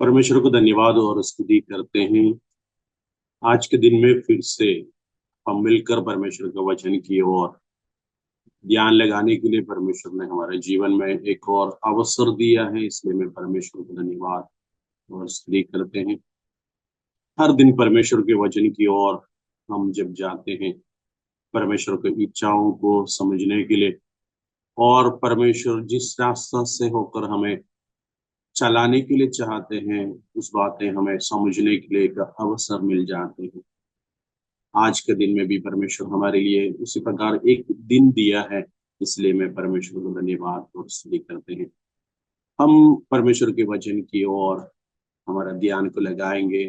परमेश्वर को धन्यवाद और स्तुति करते हैं। आज के दिन में फिर से हम मिलकर परमेश्वर के वचन की ओर ध्यान लगाने के लिए परमेश्वर ने हमारे जीवन में एक और अवसर दिया है, इसलिए मैं परमेश्वर को धन्यवाद और स्तुति करते हैं। हर दिन परमेश्वर के वचन की ओर हम जब जाते हैं परमेश्वर की इच्छाओं को समझने के लिए, और परमेश्वर जिस रास्ता से होकर हमें चलाने के लिए चाहते हैं उस बातें हमें समझने के लिए एक अवसर मिल जाते हैं। आज के दिन में भी परमेश्वर हमारे लिए उसी प्रकार एक दिन दिया है, इसलिए मैं परमेश्वर को धन्यवाद और स्तुति करते हैं। हम परमेश्वर के वचन की ओर हमारा ध्यान को लगाएंगे।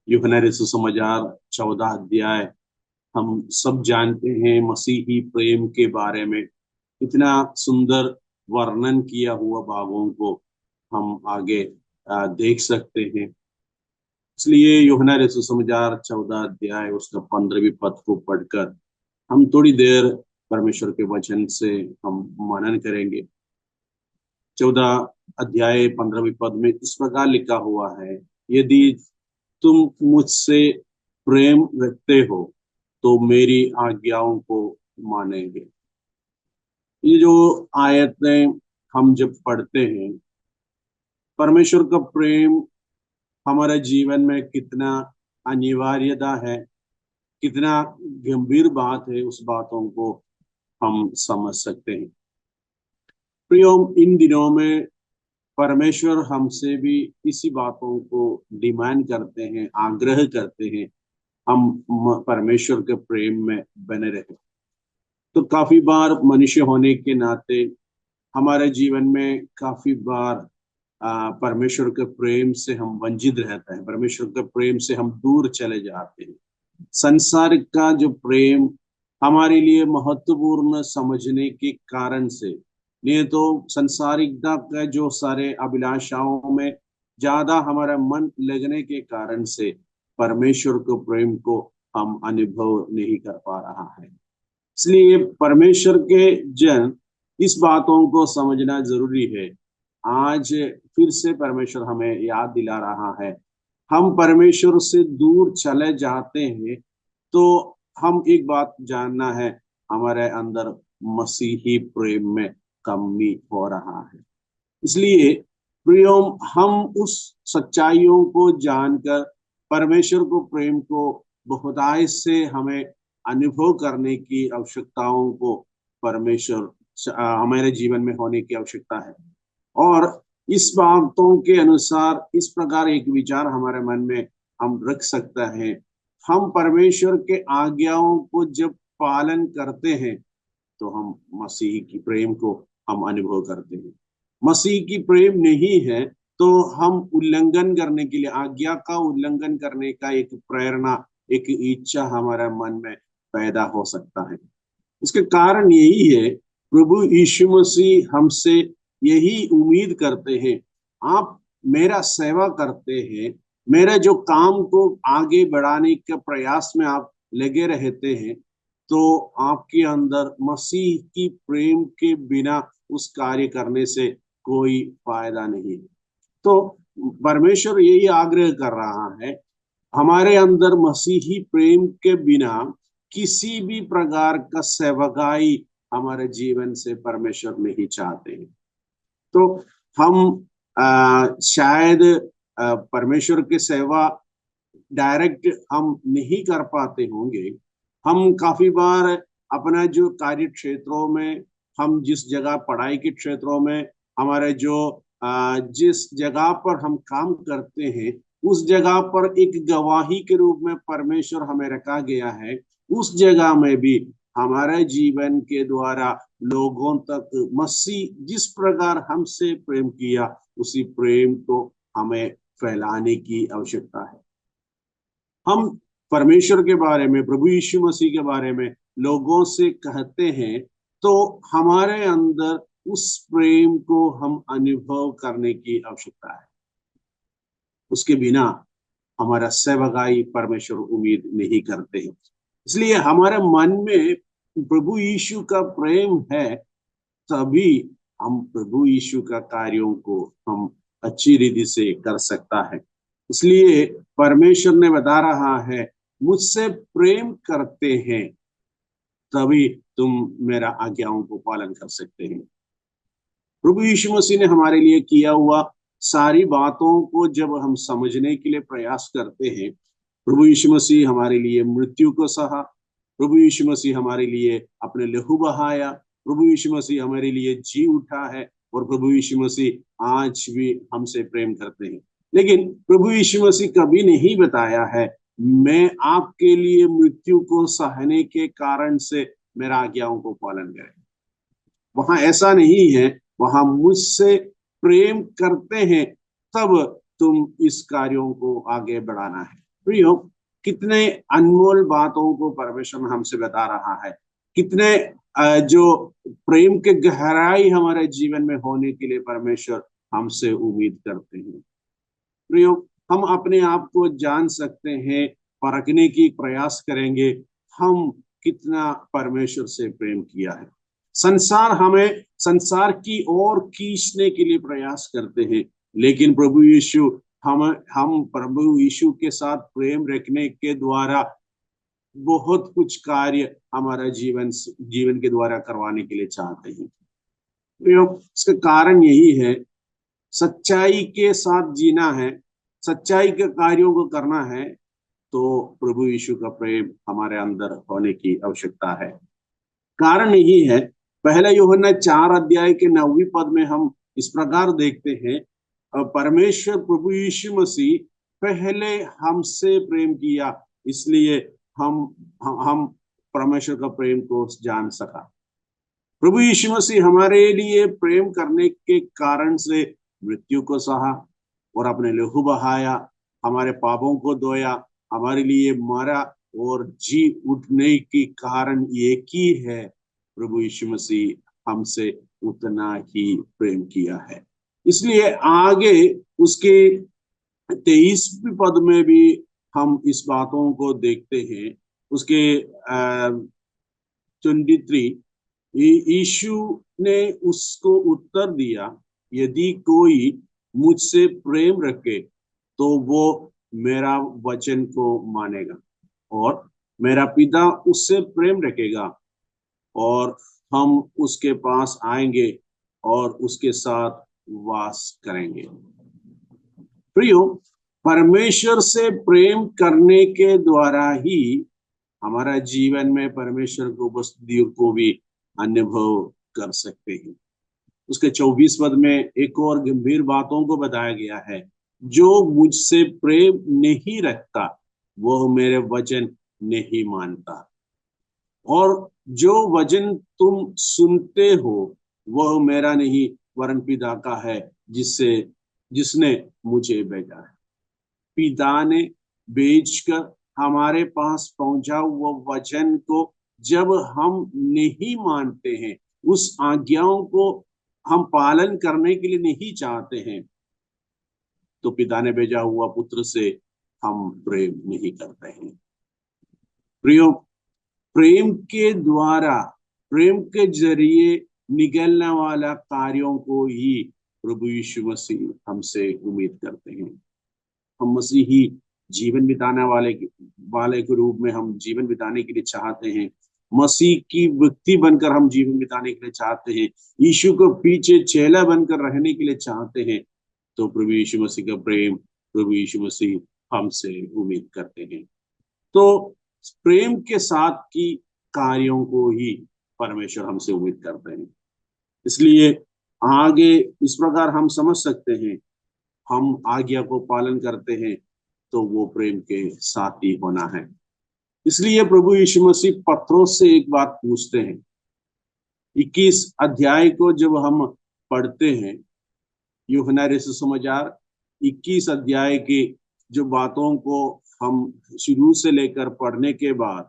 यूहन्ना रसूल सुसमाचार 14 अध्याय। हम सब जानते हैं मसीही प्रेम के बारे में इतना सुंदर वर्णन किया हुआ भागों को हम आगे देख सकते हैं। इसलिए यूहन्ना रसूल सुसमाचार 14 अध्याय उसका 15वीं पद को पढ़कर हम थोड़ी देर परमेश्वर के वचन से हम मनन करेंगे। 14 अध्याय 15वीं पद में इस प्रकार लिखा हुआ है, यदि तुम मुझसे प्रेम रखते हो तो मेरी आज्ञाओं को मानेंगे। ये जो आयतें हम जब पढ़ते हैं, परमेश्वर का प्रेम हमारे जीवन में कितना अनिवार्यता है, कितना गंभीर बात है, उस बातों को हम समझ सकते हैं। प्रियो, इन दिनों में परमेश्वर हमसे भी इसी बातों को डिमांड करते हैं, आग्रह करते हैं, हम परमेश्वर के प्रेम में बने रहे। तो काफी बार मनुष्य होने के नाते हमारे जीवन में काफी बार परमेश्वर के प्रेम से हम वंचित रहते हैं, परमेश्वर के प्रेम से हम दूर चले जाते हैं। संसार का जो प्रेम हमारे लिए महत्वपूर्ण समझने के कारण से, नहीं तो संसारिकता का जो सारे अभिलाषाओं में ज्यादा हमारा मन लगने के कारण से परमेश्वर के प्रेम को हम अनुभव नहीं कर पा रहा है। इसलिए परमेश्वर के जन इस बातों को समझना जरूरी है। आज फिर से परमेश्वर हमें याद दिला रहा है, हम परमेश्वर से दूर चले जाते हैं तो हम एक बात जानना है, हमारे अंदर मसीही प्रेम में कमी हो रहा है। इसलिए प्रियो, हम उस सच्चाइयों को जानकर परमेश्वर को प्रेम को बहुतायत से हमें अनुभव करने की आवश्यकताओं को परमेश्वर हमारे जीवन में होने की आवश्यकता है। और इस बातों के अनुसार इस प्रकार एक विचार हमारे मन में हम रख सकते हैं, हम परमेश्वर के आज्ञाओं को जब पालन करते हैं तो हम मसीह की प्रेम को हम अनुभव करते हैं। मसीह की प्रेम नहीं है तो हम उल्लंघन करने के लिए, आज्ञा का उल्लंघन करने का एक प्रेरणा, एक इच्छा हमारे मन में पैदा हो सकता है। इसके कारण यही है, प्रभु यीशु मसीह हमसे यही उम्मीद करते हैं, आप मेरा सेवा करते हैं, मेरे जो काम को आगे बढ़ाने के प्रयास में आप लगे रहते हैं, तो आपके अंदर मसीह की प्रेम के बिना उस कार्य करने से कोई फायदा नहीं। तो परमेश्वर यही आग्रह कर रहा है, हमारे अंदर मसीही प्रेम के बिना किसी भी प्रकार का सेवकाई हमारे जीवन से परमेश्वर नहीं चाहते हैं। तो हम शायद परमेश्वर की सेवा डायरेक्ट हम नहीं कर पाते होंगे। हम काफी बार अपना जो कार्य क्षेत्रों में, हम जिस जगह पढ़ाई के क्षेत्रों में, हमारे जो जिस जगह पर हम काम करते हैं उस जगह पर एक गवाही के रूप में परमेश्वर हमें रखा गया है। उस जगह में भी हमारे जीवन के द्वारा लोगों तक मसीह जिस प्रकार हमसे प्रेम किया उसी प्रेम को हमें फैलाने की आवश्यकता है। हम परमेश्वर के बारे में, प्रभु यीशु मसीह के बारे में लोगों से कहते हैं तो हमारे अंदर उस प्रेम को हम अनुभव करने की आवश्यकता है। उसके बिना हमारा सेवकाई परमेश्वर उम्मीद नहीं करते हैं। इसलिए हमारे मन में प्रभु यीशु का प्रेम है, तभी हम प्रभु यीशु का कार्यों को हम अच्छी रीति से कर सकता है। इसलिए परमेश्वर ने बता रहा है, मुझसे प्रेम करते हैं तभी तुम मेरा आज्ञाओं को पालन कर सकते हैं। प्रभु यीशु मसीह ने हमारे लिए किया हुआ सारी बातों को जब हम समझने के लिए प्रयास करते हैं, प्रभु यीशु मसीह हमारे लिए मृत्यु को सहा, प्रभु यीशु मसीह हमारे लिए अपने लहू बहाया, प्रभु यीशु मसीह हमारे लिए जी उठा है, और प्रभु यीशु मसीह आज भी हमसे प्रेम करते हैं। लेकिन प्रभु यीशु मसीह कभी नहीं बताया है, मैं आपके लिए मृत्यु को सहने के कारण से मेरा आज्ञाओं को पालन करें। वहां ऐसा नहीं है, वहां मुझसे प्रेम करते हैं तब तुम इस कार्यों को आगे बढ़ाना है। प्रियो, कितने अनमोल बातों को परमेश्वर हमसे बता रहा है, कितने जो प्रेम के गहराई हमारे जीवन में होने के लिए परमेश्वर हमसे उम्मीद करते हैं। प्रियो, हम अपने आप को जान सकते हैं, परखने की प्रयास करेंगे हम कितना परमेश्वर से प्रेम किया है। संसार हमें संसार की ओर खींचने के लिए प्रयास करते हैं, लेकिन प्रभु यीशु हम प्रभु यीशु के साथ प्रेम रखने के द्वारा बहुत कुछ कार्य हमारा जीवन के द्वारा करवाने के लिए चाहते हैं। इसका कारण यही है, सच्चाई के साथ जीना है, सच्चाई के कार्यों को करना है, तो प्रभु यीशु का प्रेम हमारे अंदर होने की आवश्यकता है। कारण यही है, पहला यूहन्ना 4 के 9 पद में हम इस प्रकार देखते हैं, परमेश्वर प्रभु यीशु मसीह पहले हमसे प्रेम किया, इसलिए हम परमेश्वर का प्रेम को जान सका। प्रभु यीशु मसीह हमारे लिए प्रेम करने के कारण से मृत्यु को सहा और अपने लहू बहाया, हमारे पापों को धोया, हमारे लिए मरा और जी उठने के कारण एक ही है, प्रभु यीशु मसीह हमसे उतना ही प्रेम किया है। इसलिए आगे उसके 23वें पद में भी हम इस बातों को देखते हैं। उसके 23, यीशु ने उसको उत्तर दिया, यदि कोई मुझसे प्रेम रखे तो वो मेरा वचन को मानेगा, और मेरा पिता उससे प्रेम रखेगा, और हम उसके पास आएंगे और उसके साथ वास करेंगे। प्रियो, परमेश्वर से प्रेम करने के द्वारा ही हमारा जीवन में परमेश्वर को उपस्थिति को भी अनुभव कर सकते हैं। उसके 24 पद में एक और गंभीर बातों को बताया गया है, जो मुझसे प्रेम नहीं रखता वो मेरे वचन नहीं मानता, और जो वचन तुम सुनते हो वह मेरा नहीं वरन पिता का है जिसने मुझे भेजा है। पिता ने भेजकर हमारे पास पहुंचा हुआ वचन को जब हम नहीं मानते हैं, उस आज्ञाओं को हम पालन करने के लिए नहीं चाहते हैं, तो पिता ने भेजा हुआ पुत्र से हम प्रेम नहीं करते हैं। प्रियो, प्रेम के द्वारा, प्रेम के जरिए निकलने वाला कार्यों को ही प्रभु यीशु मसीह हमसे उम्मीद करते हैं। हम मसीही जीवन बिताने वाले के रूप में हम जीवन बिताने के लिए चाहते हैं, मसीह की व्यक्ति बनकर हम जीवन बिताने के लिए चाहते हैं, यीशु को पीछे चेला बनकर रहने के लिए चाहते हैं, तो प्रभु यीशु मसीह का प्रेम, प्रभु यीशु मसीह हमसे उम्मीद करते हैं। तो प्रेम के साथ की कार्यों को ही परमेश्वर हमसे उम्मीद करते हैं। इसलिए आगे इस प्रकार हम समझ सकते हैं, हम आज्ञा को पालन करते हैं तो वो प्रेम के साथ ही होना है। इसलिए प्रभु यीशु मसीह पत्रोस से एक बात पूछते हैं। 21 अध्याय को जब हम पढ़ते हैं, यूहन्ना सुसमाचार 21 अध्याय की जो बातों को हम शुरू से लेकर पढ़ने के बाद,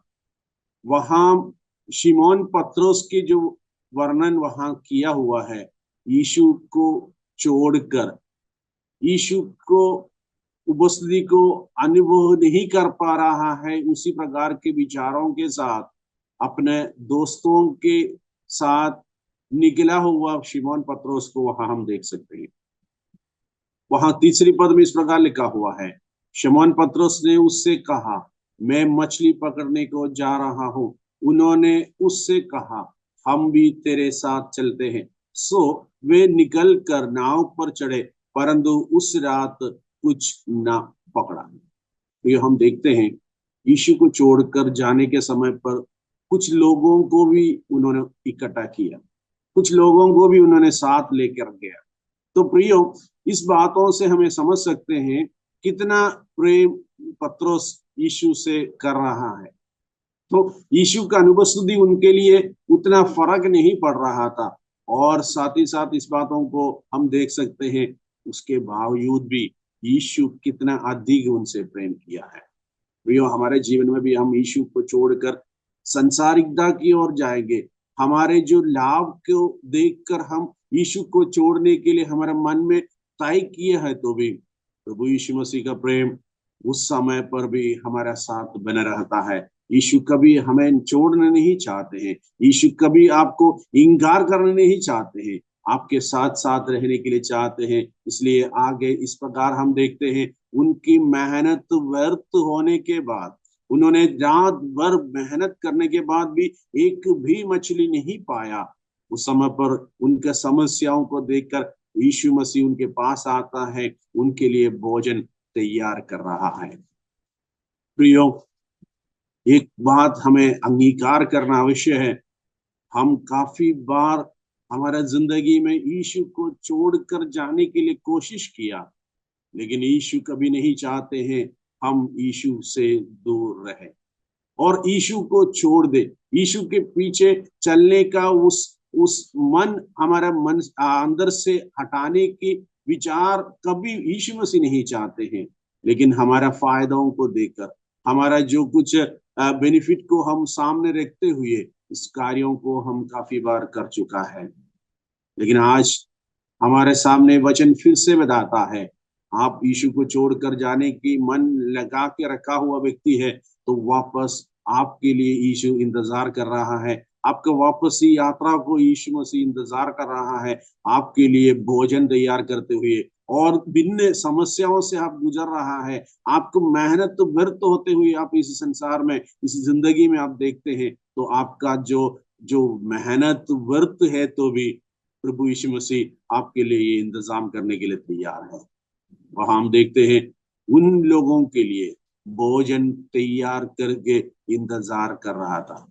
वहां शिमोन पत्रोस की जो वर्णन वहां किया हुआ है, यीशु को छोड़कर, यीशु को उपस्थिति को अनुभव नहीं कर पा रहा है, उसी प्रकार के विचारों के साथ अपने दोस्तों के साथ निकला हुआ शिमोन पत्रोस को वहां हम देख सकते हैं। वहां तीसरी पद में इस प्रकार लिखा हुआ है, शमौन पतरस ने उससे कहा, मैं मछली पकड़ने को जा रहा हूँ। उन्होंने उससे कहा, हम भी तेरे साथ चलते हैं। सो वे निकल कर नाव पर चढ़े, परंतु उस रात कुछ ना पकड़ा। तो ये हम देखते हैं, यीशु को छोड़कर जाने के समय पर कुछ लोगों को भी उन्होंने इकट्ठा किया, कुछ लोगों को भी उन्होंने साथ लेकर गया। तो प्रियो, इस बातों से हमें समझ सकते हैं कितना प्रेम पत्रोस यीशु से कर रहा है। तो यीशु का अनुपस्थिति उनके लिए उतना फर्क नहीं पड़ रहा था, और साथ ही साथ इस बातों को हम देख सकते हैं, उसके बावजूद भी यीशु कितना अधिक उनसे प्रेम किया है। प्रियो, हमारे जीवन में भी हम यीशु को छोड़कर संसारिकता की ओर जाएंगे। हमारे जो लाभ को देखकर हम यीशु को छोड़ने के लिए हमारे मन में तय किए है, तो भी प्रभु यीशु मसीह का प्रेम उस समय पर भी हमारा साथ बना रहता है। यीशु कभी हमें छोड़ना नहीं चाहते हैं, यीशु कभी आपको इंकार करना नहीं चाहते हैं, आपके साथ साथ रहने के लिए चाहते हैं। इसलिए आगे इस प्रकार हम देखते हैं, उनकी मेहनत व्यर्थ होने के बाद, उन्होंने रात भर मेहनत करने के बाद भी एक भी मछली नहीं पाया। उस समय पर उनके समस्याओं को देखकर यीशु मसीह उनके पास आता है, उनके लिए भोजन तैयार कर रहा है। प्रियो, एक बात हमें अंगीकार करना आवश्यक है, हम काफी बार हमारा जिंदगी में यीशु को छोड़कर जाने के लिए कोशिश किया, लेकिन यीशु कभी नहीं चाहते हैं हम यीशु से दूर रहे और यीशु को छोड़ दे। यीशु के पीछे चलने का उस मन, हमारा मन अंदर से हटाने की विचार कभी यीशु मसीह नहीं चाहते हैं। लेकिन हमारा फायदों को देखकर, हमारा जो कुछ बेनिफिट को हम सामने रखते हुए इस कार्यों को हम काफी बार कर चुका है। लेकिन आज हमारे सामने वचन फिर से बताता है, आप यीशु को छोड़कर जाने की मन लगा के रखा हुआ व्यक्ति है, तो वापस आपके लिए यीशु इंतजार कर रहा है। आपके वापस की यात्रा को यीशु मसीह इंतजार कर रहा है, आपके लिए भोजन तैयार करते हुए। और भिन्न समस्याओं से आप गुजर रहा है, आपको मेहनत तो व्यर्थ होते हुए आप इस संसार में, इस जिंदगी में आप देखते हैं, तो आपका जो जो मेहनत व्यर्थ है, तो भी प्रभु यीशु मसीह आपके लिए ये इंतजाम करने के लिए तैयार है। और हम देखते हैं, उन लोगों के लिए भोजन तैयार करके इंतजार कर रहा था।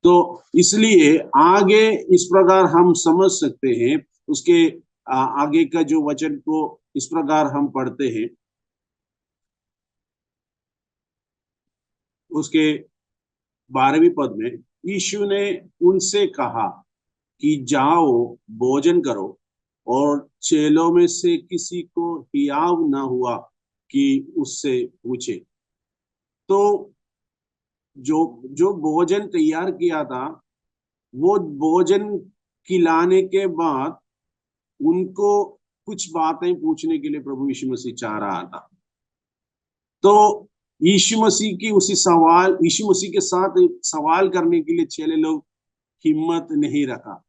तो इसलिए आगे इस प्रकार हम समझ सकते हैं, उसके आगे का जो वचन को इस प्रकार हम पढ़ते हैं, उसके 12वें पद में यीशु ने उनसे कहा कि जाओ भोजन करो। और चेलों में से किसी को हियाव न हुआ कि उससे पूछे। तो जो जो भोजन तैयार किया था, वो भोजन खिलाने के बाद उनको कुछ बातें पूछने के लिए प्रभु यीशु मसीह चाह रहा था। तो यीशु मसीह की उसी सवाल, यीशु मसीह के साथ सवाल करने के लिए चेले लोग हिम्मत नहीं रखा।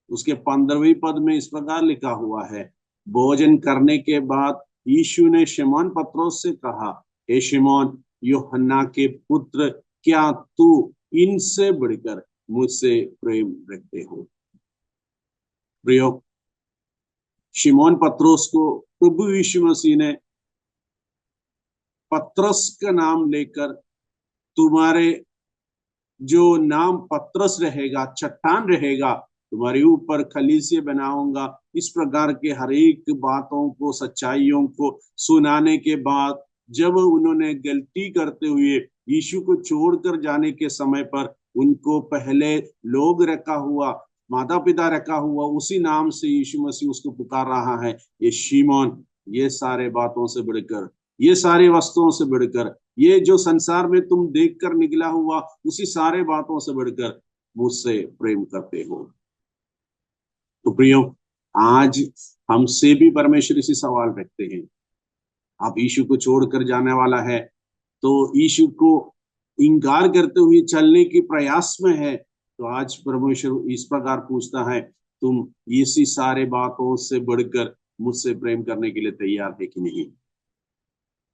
उसके 15वें पद में इस प्रकार लिखा हुआ है, भोजन करने के बाद यीशु ने शिमोन पत्रोस से कहा, हे शिमोन यूहन्ना के पुत्र, क्या तू इनसे बढ़कर मुझसे प्रेम रखते हो? प्रियो, शिमोन पत्रोस को प्रभु यीशु मसीह ने पत्रस का नाम लेकर, तुम्हारे जो नाम पत्रस रहेगा, चट्टान रहेगा, तुम्हारे ऊपर खलीसे बनाऊंगा, इस प्रकार के हर एक बातों को, सच्चाइयों को सुनाने के बाद, जब उन्होंने गलती करते हुए यीशु को छोड़कर जाने के समय पर उनको पहले लोग रखा हुआ, माता पिता रखा हुआ उसी नाम से यीशु मसीह उसको पुकार रहा है, ये शिमोन, ये सारे बातों से बढ़कर, ये सारी वस्तुओं से बढ़कर, ये जो संसार में तुम देखकर निकला हुआ उसी सारे बातों से बढ़कर मुझसे प्रेम करते हो। तो प्रियो, आज हमसे भी परमेश्वर इसी सवाल रखते हैं, आप यीशु को छोड़कर जाने वाला है, तो यीशु को इंकार करते हुए चलने के प्रयास में है, तो आज परमेश्वर इस प्रकार पूछता है, तुम इसी सारे बातों से बढ़कर मुझसे प्रेम करने के लिए तैयार है कि नहीं।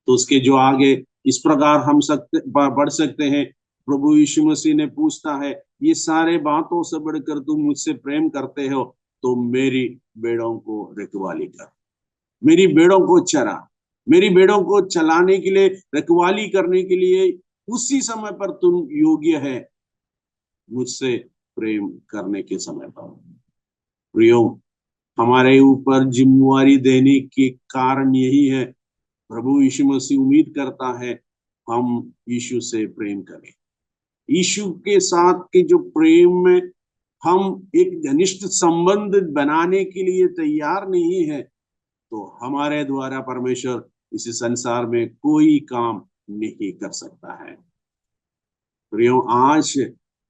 तो उसके जो आगे इस प्रकार हम बढ़ सकते हैं। प्रभु यीशु मसीह ने पूछता है, ये सारे बातों से बढ़कर तुम मुझसे प्रेम करते हो तो मेरी भेड़ों को रखवाली कर, मेरी भेड़ों को चरा। मेरी भेड़ों को चलाने के लिए, रखवाली करने के लिए उसी समय पर तुम योग्य है, मुझसे प्रेम करने के समय पर। प्रियो, हमारे ऊपर जिम्मेवारी देने के कारण यही है। प्रभु यीशु मसीह उम्मीद करता है हम यीशु से प्रेम करें। यीशु के साथ के जो प्रेम में हम एक घनिष्ठ संबंध बनाने के लिए तैयार नहीं है, तो हमारे द्वारा परमेश्वर इस संसार में कोई काम नहीं कर सकता है। प्रियो, आज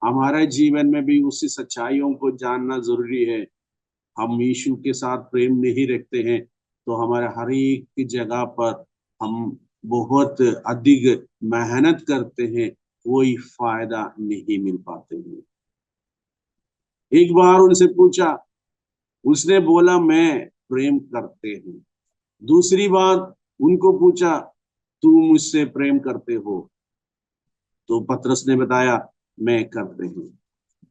हमारे जीवन में भी उसी सच्चाइयों को जानना जरूरी है। हम यीशु के साथ प्रेम नहीं रखते हैं तो हमारे हर एक जगह पर हम बहुत अधिक मेहनत करते हैं, कोई फायदा नहीं मिल पाते हैं। एक बार उनसे पूछा, उसने बोला मैं प्रेम करते हूँ। दूसरी बार उनको पूछा, तू मुझसे प्रेम करते हो? तो पतरस ने बताया, मैं करते हूँ।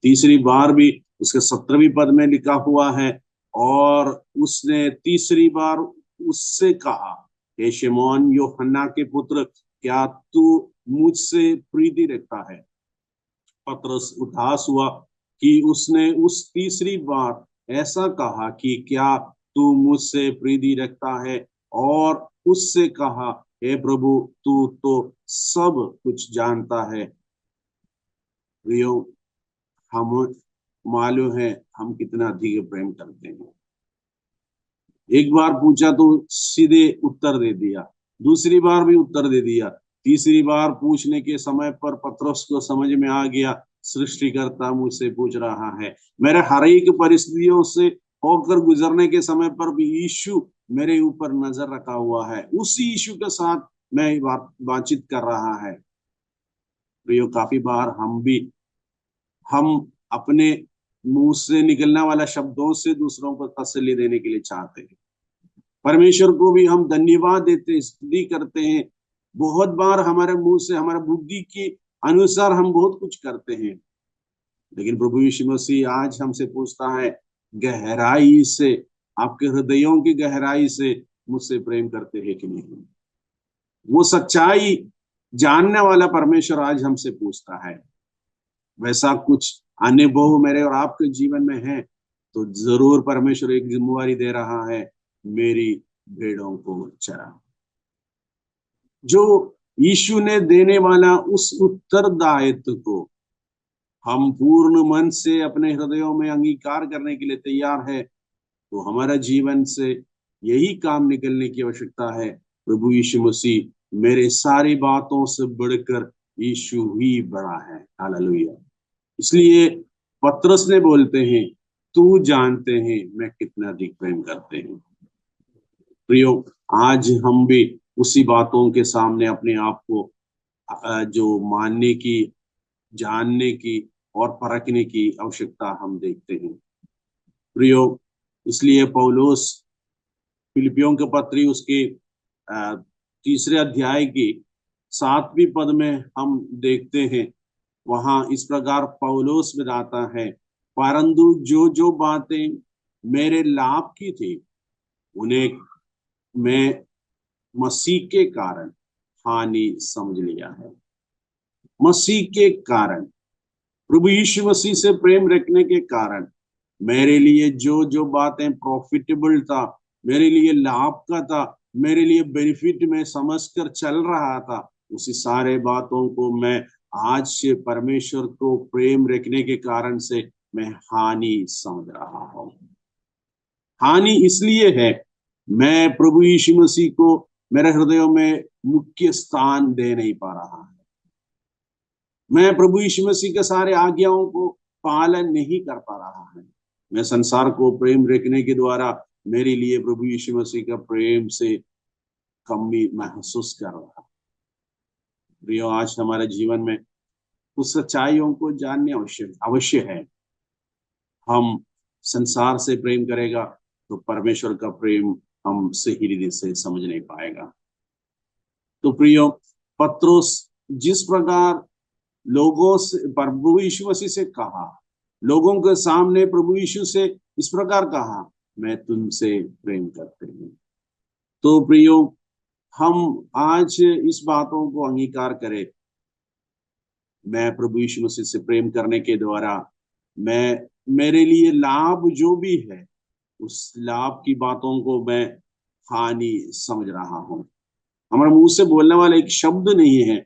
तीसरी बार भी उसके 17वीं पद में लिखा हुआ है, और उसने तीसरी बार उससे कहा, हे शिमोन यूहन्ना के पुत्र, क्या तू मुझसे प्रीति रखता है? पतरस उदास हुआ कि उसने उस तीसरी बार ऐसा कहा कि क्या तू मुझसे प्रीति रखता है, और उससे कहा, हे प्रभु तू तो सब कुछ जानता है। प्रियो, हम मालूम है हम कितना अधिक प्रेम करते हैं। एक बार पूछा तो सीधे उत्तर दे दिया, दूसरी बार भी उत्तर दे दिया, तीसरी बार पूछने के समय पर पतरस को समझ में आ गया, सृष्टिकर्ता मुझसे पूछ रहा है। मेरे हर एक परिस्थितियों से होकर गुजरने के समय पर भी यीशु मेरे ऊपर नजर रखा हुआ है, उसी यीशु के साथ मैं बातचीत कर रहा है। तो काफी बार हम अपने मुंह से निकलने वाला शब्दों से दूसरों को तसल्ली देने के लिए चाहते हैं। परमेश्वर को भी हम धन्यवाद देते हैं, स्तुति करते हैं। बहुत बार हमारे मुंह से, हमारे बुद्धि के अनुसार हम बहुत कुछ करते हैं, लेकिन प्रभु यीशु मसीह आज हमसे पूछता है, गहराई से, आपके हृदयों की गहराई से मुझसे प्रेम करते हैं कि नहीं? वो सच्चाई जानने वाला परमेश्वर आज हमसे पूछता है। वैसा कुछ अनुभव मेरे और आपके जीवन में है तो जरूर परमेश्वर एक जिम्मेवारी दे रहा है, मेरी भेड़ों को चरा। जो यीशु ने देने वाला उस उत्तरदायित्व को हम पूर्ण मन से अपने हृदयों में अंगीकार करने के लिए तैयार है, तो हमारा जीवन से यही काम निकलने की आवश्यकता है, प्रभु यीशु मसीह मेरे सारी बातों से बढ़कर यीशु ही बड़ा है। हालेलुया। इसलिए पतरस ने बोलते हैं, तू जानते हैं मैं कितना अधिक प्रेम करते हैं। प्रियो, आज हम भी उसी बातों के सामने अपने आप को जो मानने की, जानने की और परखने की आवश्यकता हम देखते हैं। प्रियो, इसलिए पौलुस फिलिपियों के पत्री उसके तीसरे अध्याय की 7वीं पद में हम देखते हैं, वहां इस प्रकार पौलुस बताता है, परंतु जो जो बातें मेरे लाभ की थी उन्हें मैं मसीह के कारण हानि समझ लिया है। मसीह के कारण, प्रभु यीशु मसीह से प्रेम रखने के कारण मेरे लिए जो जो बातें प्रॉफिटेबल था, मेरे लिए लाभ का था, मेरे लिए बेनिफिट में समझकर चल रहा था, उसी सारे बातों को मैं आज से परमेश्वर को प्रेम रखने के कारण से मैं हानि समझ रहा हूं। हानि इसलिए है, मैं प्रभु यीशु मसीह को मेरे हृदय में मुख्य स्थान दे नहीं पा रहा है। मैं प्रभु यीशु मसीह के सारे आज्ञाओं को पालन नहीं कर पा रहा है। मैं संसार को प्रेम रखने के द्वारा मेरे लिए प्रभु यीशु मसीह का प्रेम से कमी महसूस कर रहा। प्रियो, आज हमारे जीवन में उस सच्चाइयों को जानने अवश्य है। हम संसार से प्रेम करेगा तो परमेश्वर का प्रेम हम सही रीति से समझ नहीं पाएगा। तो प्रियो, पत्रोस जिस प्रकार लोगों से प्रभु यीशु मसीह से कहा, लोगों के सामने प्रभु यीशु से इस प्रकार कहा, मैं तुमसे प्रेम करते हूँ। तो प्रियो, हम आज इस बातों को अंगीकार करें। मैं प्रभु यीशु मसीह से प्रेम करने के द्वारा मैं मेरे लिए लाभ जो भी है, उस लाभ की बातों को मैं हानि समझ रहा हूँ। हमारे मुंह से बोलने वाला एक शब्द नहीं है,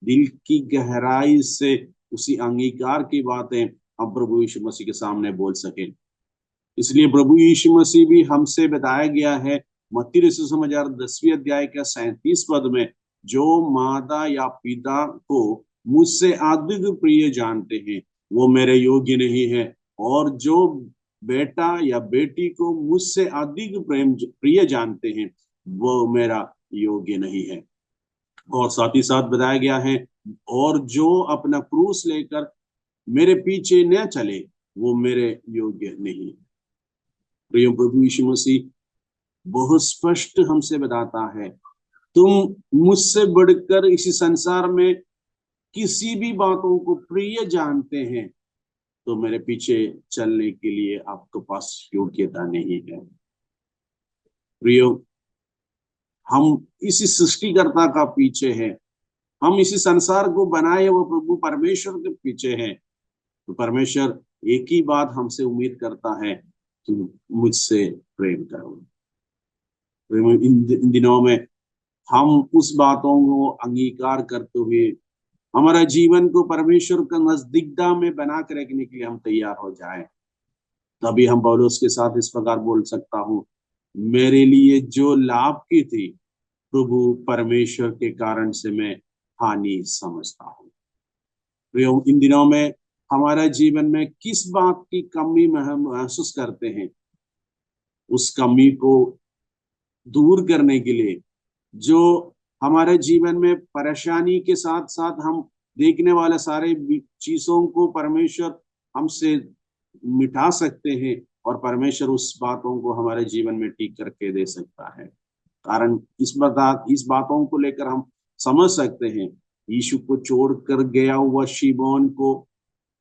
दिल की गहराई से उसी अंगीकार की बातें हम प्रभु यीशु मसीह के सामने बोल सके। इसलिए प्रभु यीशु मसीह भी हमसे बताया गया है मत्ती रचित सुसमाचार 10वें अध्याय का 37 पद में, जो माता या पिता को मुझसे अधिक प्रिय जानते हैं वो मेरे योग्य नहीं है, और जो बेटा या बेटी को मुझसे अधिक प्रिय जानते हैं वो मेरा योग्य नहीं है। और साथ ही साथ बताया गया है, और जो अपना क्रूस लेकर मेरे पीछे न चले वो मेरे योग्य नहीं। प्रिय प्रभु यीशु मसीह बहुत स्पष्ट हमसे बताता है, तुम मुझसे बढ़कर इस संसार में किसी भी बातों को प्रिय जानते हैं तो मेरे पीछे चलने के लिए आपके पास योग्यता नहीं है। प्रियो, हम इसी सृष्टिकर्ता का पीछे हैं, हम इसी संसार को बनाए वो प्रभु परमेश्वर के पीछे हैं। तो परमेश्वर एक ही बात हमसे उम्मीद करता है, तुम मुझसे प्रेम करो। इन दिनों में हम उस बातों को अंगीकार करते हुए हमारा जीवन को परमेश्वर का नजदीकता में बना कर रखने के लिए हम तैयार हो जाएं। तभी हम पौलुस के साथ इस प्रकार बोल सकता हूँ, मेरे लिए जो लाभ की थी प्रभु परमेश्वर के कारण से मैं हानि समझता हूँ। इन दिनों में हमारा जीवन में किस बात की कमी में हम महसूस करते हैं, उस कमी को दूर करने के लिए, जो हमारे जीवन में परेशानी के साथ साथ हम देखने वाले सारे चीजों को परमेश्वर हमसे मिटा सकते हैं, और परमेश्वर उस बातों को हमारे जीवन में ठीक करके दे सकता है। कारण इस बातों को लेकर हम समझ सकते हैं, यीशु को छोड़कर गया हुआ शिमोन को,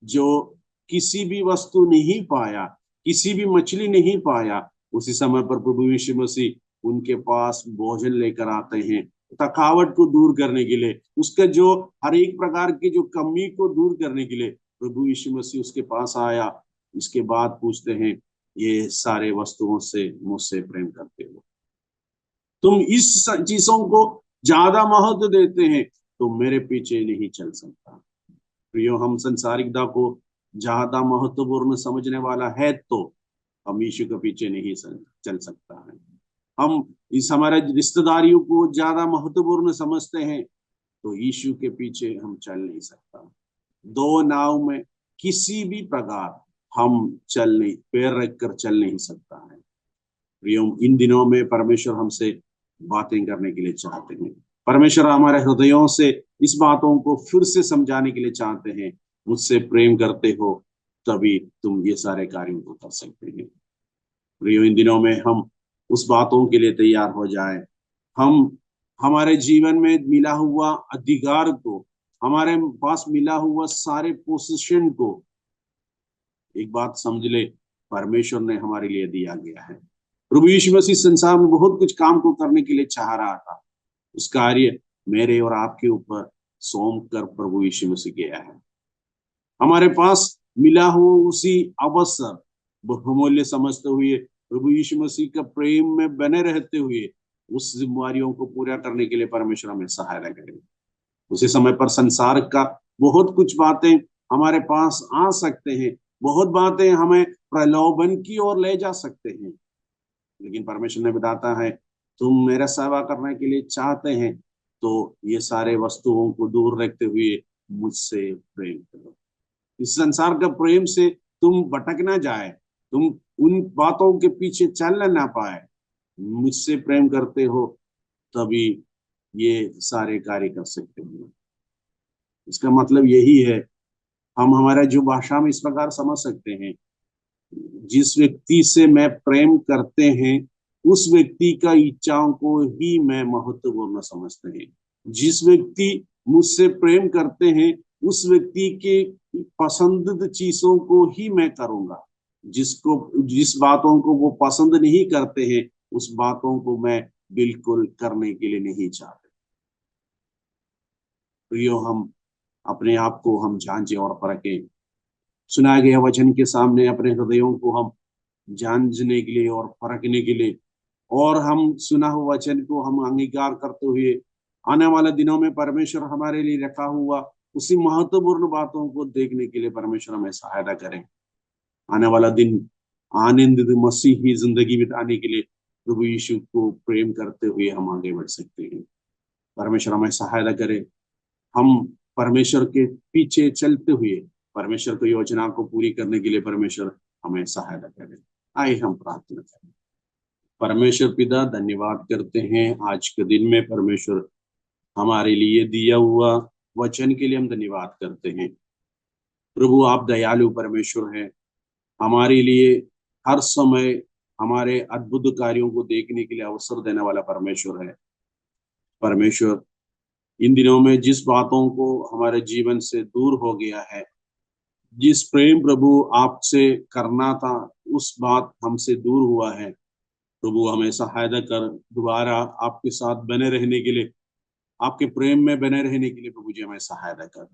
जो किसी भी वस्तु नहीं पाया, किसी भी मछली नहीं पाया, उसी समय पर प्रभु यीशु मसीह उनके पास भोजन लेकर आते हैं थकावट को दूर करने के लिए, उसके जो हर एक प्रकार की जो कमी को दूर करने के लिए प्रभु यीशु मसीह उसके पास आया। इसके बाद पूछते हैं, ये सारे वस्तुओं से मुझसे प्रेम करते हो, तुम इस चीजों को ज्यादा महत्व देते हैं तो मेरे पीछे नहीं चल सकता। प्रियो, हम संसारिकता को ज्यादा महत्वपूर्ण समझने वाला है तो हम यीशु के पीछे नहीं चल सकता है। हम इस हमारे रिश्तेदारियों को ज्यादा महत्वपूर्ण समझते हैं तो यीशु के पीछे हम चल नहीं सकता। दो नाव में किसी भी प्रकार हम पैर रखकर चल नहीं सकता है। प्रियो, इन दिनों में परमेश्वर हमसे बातें करने के लिए चाहते हैं। परमेश्वर हमारे हृदयों से इस बातों को फिर से समझाने के लिए चाहते हैं, मुझसे प्रेम करते हो तभी तुम ये सारे कार्यों को कर सकते हैं। प्रियो, इन दिनों में हम उस बातों के लिए तैयार हो जाए। हम हमारे जीवन में मिला हुआ अधिकार को, हमारे पास मिला हुआ सारे पोजीशन को, एक बात समझ ले, परमेश्वर ने हमारे लिए दिया गया है। प्रभु यीशु मसीह संसार में बहुत कुछ काम को करने के लिए चाह रहा था, उस कार्य मेरे और आपके ऊपर सौंप कर प्रभु यीशु मसीह गया है। हमारे पास मिला हुआ उसी अवसर बहुमूल्य समझते हुए प्रभु यीशु मसीह का प्रेम में बने रहते हुए उस जिम्मेदारियों को पूरा करने के लिए परमेश्वर हमें सहायता करे। उसी समय पर संसार का बहुत कुछ बातें हमारे पास आ सकते हैं, बहुत बातें हमें प्रलोभन की ओर ले जा सकते हैं, लेकिन परमेश्वर ने बताता है, तुम मेरा सेवा करने के लिए चाहते हैं तो ये सारे वस्तुओं को दूर रखते हुए मुझसे प्रेम करो। इस संसार का प्रेम से तुम भटक ना जाए, तुम उन बातों के पीछे चल ना पाए। मुझसे प्रेम करते हो तभी ये सारे कार्य कर सकते हो। इसका मतलब यही है, हम हमारा जो भाषा में इस प्रकार समझ सकते हैं, जिस व्यक्ति से मैं प्रेम करते हैं उस व्यक्ति का इच्छाओं को ही मैं महत्वपूर्ण समझते हैं। जिस व्यक्ति मुझसे प्रेम करते हैं उस व्यक्ति के पसंदीदा चीजों को ही मैं करूंगा। जिस बातों को वो पसंद नहीं करते हैं उस बातों को मैं बिल्कुल करने के लिए नहीं चाहते। प्रियो, हम अपने आप को हम जांचें और परखें। सुनाए गए वचन के सामने अपने हृदयों को हम जानने के लिए और परखने के लिए, और हम सुना हुआ वचन को हम अंगीकार करते हुए आने वाले दिनों में परमेश्वर हमारे लिए रखा हुआ उसी महत्वपूर्ण बातों को देखने के लिए परमेश्वर हमें सहायता करें। आने वाला दिन आनंदित मसीही जिंदगी बिताने के लिए प्रभु यीशु को प्रेम करते हुए हम आगे बढ़ सकते हैं। परमेश्वर हमें सहायता करे। हम परमेश्वर के पीछे चलते हुए परमेश्वर की योजना को पूरी करने के लिए परमेश्वर हमें सहायता करे। आइए हम प्रार्थना करें। परमेश्वर पिता, धन्यवाद करते हैं आज के दिन में परमेश्वर हमारे लिए दिया हुआ वचन के लिए हम धन्यवाद करते हैं। प्रभु, आप दयालु परमेश्वर हैं। हमारे लिए हर समय हमारे अद्भुत कार्यों को देखने के लिए अवसर देने वाला परमेश्वर है। परमेश्वर, इन दिनों में जिस बातों को हमारे जीवन से दूर हो गया है, जिस प्रेम प्रभु आपसे करना था उस बात हमसे दूर हुआ है, प्रभु हमें सहायता कर दोबारा आपके साथ बने रहने के लिए, आपके प्रेम में बने रहने के लिए प्रभु जी हमें सहायता कर।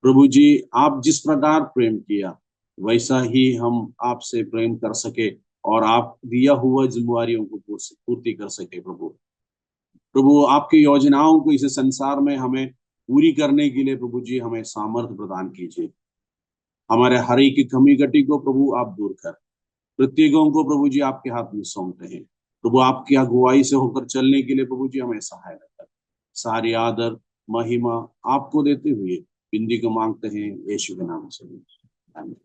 प्रभु जी, आप जिस प्रकार प्रेम किया वैसा ही हम आपसे प्रेम कर सके और आप दिया हुआ जिम्मेवारियों को पूर्ति कर सके। प्रभु आपकी योजनाओं को इस संसार में हमें पूरी करने के लिए प्रभु जी हमें सामर्थ्य प्रदान कीजिए। हमारे हर एक की कमी घटी को प्रभु आप दूर कर, प्रत्येकों को प्रभु जी आपके हाथ में सौंपते हैं। प्रभु आपकी अगुवाई से होकर चलने के लिए प्रभु जी हमें सहायता कर। सारी आदर महिमा आपको देते हुए बिंदी को मांगते हैं यीशु के नाम से, आमीन।